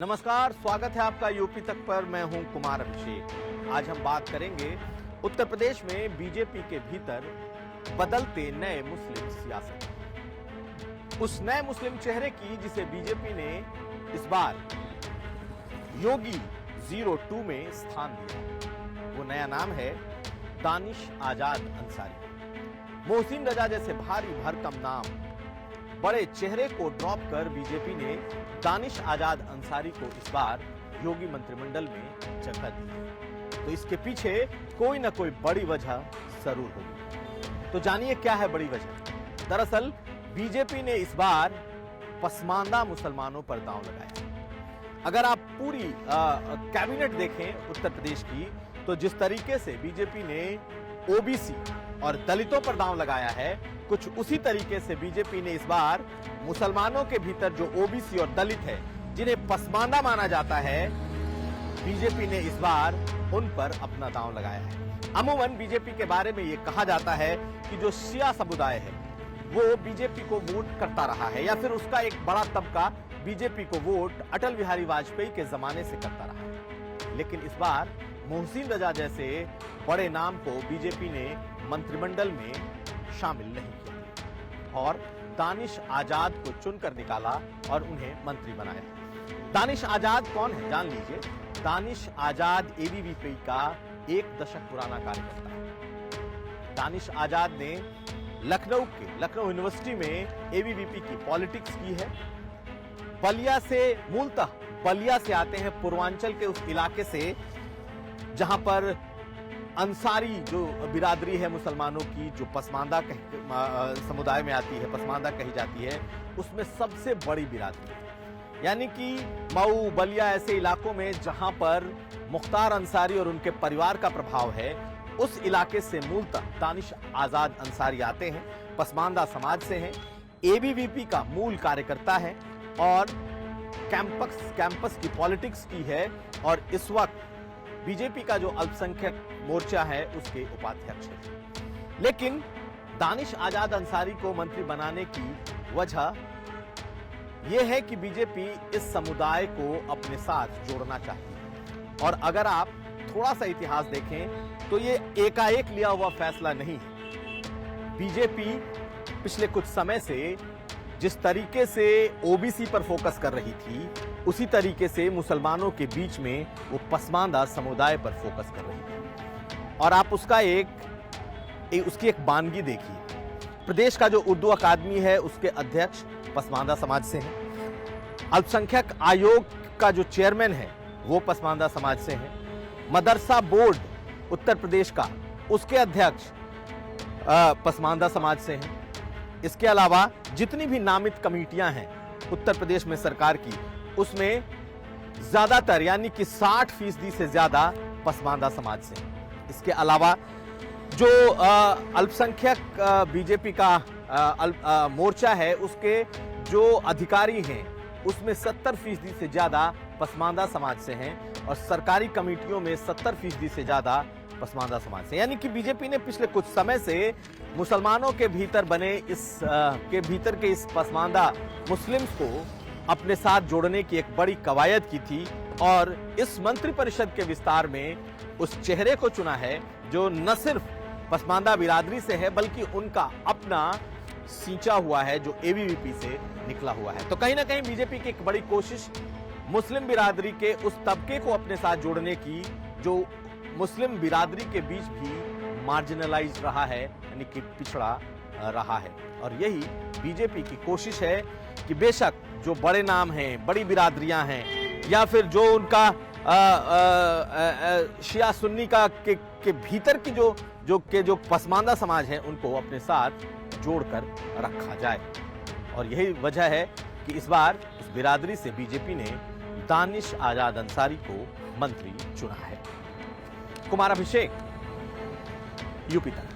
नमस्कार, स्वागत है आपका यूपी तक पर। मैं हूं कुमार अभिषेक। आज हम बात करेंगे उत्तर प्रदेश में बीजेपी के भीतर बदलते नए मुस्लिम सियासत, उस नए मुस्लिम चेहरे की जिसे बीजेपी ने इस बार योगी 02 में स्थान दिया। वो नया नाम है दानिश आजाद अंसारी। मोहसिन रजा जैसे भारी भरकम नाम बड़े चेहरे को ड्रॉप कर बीजेपी ने दानिश आजाद अंसारी को इस बार योगी मंत्रिमंडल में जगह दी है। तो इसके पीछे कोई ना कोई बड़ी वजह जरूर होगी। तो जानिए क्या है बड़ी वजह। दरअसल बीजेपी ने इस बार पसमानदा मुसलमानों पर दांव लगाया। अगर आप पूरी कैबिनेट देखें उत्तर प्रदेश की, तो जिस तरीके से बीजेपी ने ओबीसी और दलितों पर दांव लगाया है, कुछ उसी तरीके से बीजेपी ने इस बार मुसलमानों के भीतर जो ओबीसी और दलित है, जिन्हें पसमानदा माना जाता है, बीजेपी ने इस बार उन पर अपना दांव लगाया है। अमूमन बीजेपी के बारे में यह कहा जाता है कि जो शिया समुदाय है वो बीजेपी को वोट करता रहा है, या फिर उसका एक बड़ा तबका बीजेपी को वोट अटल बिहारी वाजपेयी के जमाने से करता रहा है। लेकिन इस बार मोहसिन रजा जैसे बड़े नाम को बीजेपी ने मंत्रिमंडल में शामिल नहीं किया और दानिश आजाद को चुनकर निकाला और उन्हें मंत्री बनाया। दानिश आजाद कौन है जान लीजिए। दानिश आजाद एबीवीपी का 1 दशक पुराना कार्यकर्ता है। दानिश आजाद ने लखनऊ यूनिवर्सिटी में एबीवीपी की पॉलिटिक्स की है। मूलतः बलिया से आते हैं, पूर्वांचल के उस इलाके से जहां पर अंसारी जो बिरादरी है मुसलमानों की, जो पसमानदा समुदाय में आती है, पसमानदा कही जाती है, उसमें सबसे बड़ी बिरादरी है। यानी कि मऊ, बलिया ऐसे इलाकों में जहां पर मुख्तार अंसारी और उनके परिवार का प्रभाव है, उस इलाके से मूलतः दानिश आजाद अंसारी आते हैं, पसमानदा समाज से हैं, एबीवीपी का मूल कार्यकर्ता है और कैंपस की पॉलिटिक्स की है और इस वक्त बीजेपी का जो अल्पसंख्यक मोर्चा है उसके उपाध्यक्ष है। लेकिन दानिश आजाद अंसारी को मंत्री बनाने की वजह यह है कि बीजेपी इस समुदाय को अपने साथ जोड़ना चाहती है। और अगर आप थोड़ा सा इतिहास देखें तो ये एकाएक लिया हुआ फैसला नहीं है। बीजेपी पिछले कुछ समय से जिस तरीके से ओबीसी पर फोकस कर रही थी, उसी तरीके से मुसलमानों के बीच में वो पसमानदा समुदाय पर फोकस कर रही थी। और आप उसकी एक बानगी देखिए। प्रदेश का जो उर्दू अकादमी है उसके अध्यक्ष पसमानदा समाज से हैं। अल्पसंख्यक आयोग का जो चेयरमैन है वो पसमानदा समाज से हैं। मदरसा बोर्ड उत्तर प्रदेश का, उसके अध्यक्ष पसमानदा समाज से हैं। इसके अलावा जितनी भी नामित कमेटियां हैं उत्तर प्रदेश में सरकार की, उसमें ज्यादातर यानी कि 60% से ज्यादा पसमानदा समाज से। इसके अलावा जो अल्पसंख्यक बीजेपी का मोर्चा है, उसके जो अधिकारी हैं उसमें 70% से ज्यादा पसमानदा समाज से हैं और सरकारी कमेटियों में 70% से ज्यादा पसमानदा समाज से। यानी कि बीजेपी ने पिछले कुछ समय से मुसलमानों के भीतर बने इस पसमानदा मुस्लिम्स को अपने साथ जोड़ने की एक बड़ी कवायद की थी और इस मंत्रिपरिषद के विस्तार में उस चेहरे को चुना है जो न सिर्फ पसमानदा बिरादरी से है बल्कि उनका अपना सींचा हुआ है, जो एबीवीपी से निकला हुआ है। तो कहीं ना कहीं बीजेपी की एक बड़ी कोशिश मुस्लिम बिरादरी के उस तबके को अपने साथ जोड़ने की जो मुस्लिम बिरादरी के बीच भी मार्जिनलाइज रहा है, यानी कि पिछड़ा रहा है। और यही बीजेपी की कोशिश है कि बेशक जो बड़े नाम हैं, बड़ी बिरादरियां हैं, या फिर जो उनका शिया सुन्नी का के भीतर की जो पसमानदा समाज है, उनको अपने साथ जोड़कर रखा जाए। और यही वजह है कि इस बार इस बिरादरी से बीजेपी ने दानिश आजाद अंसारी को मंत्री चुना है। कुमार अभिषेक, यूपी तक।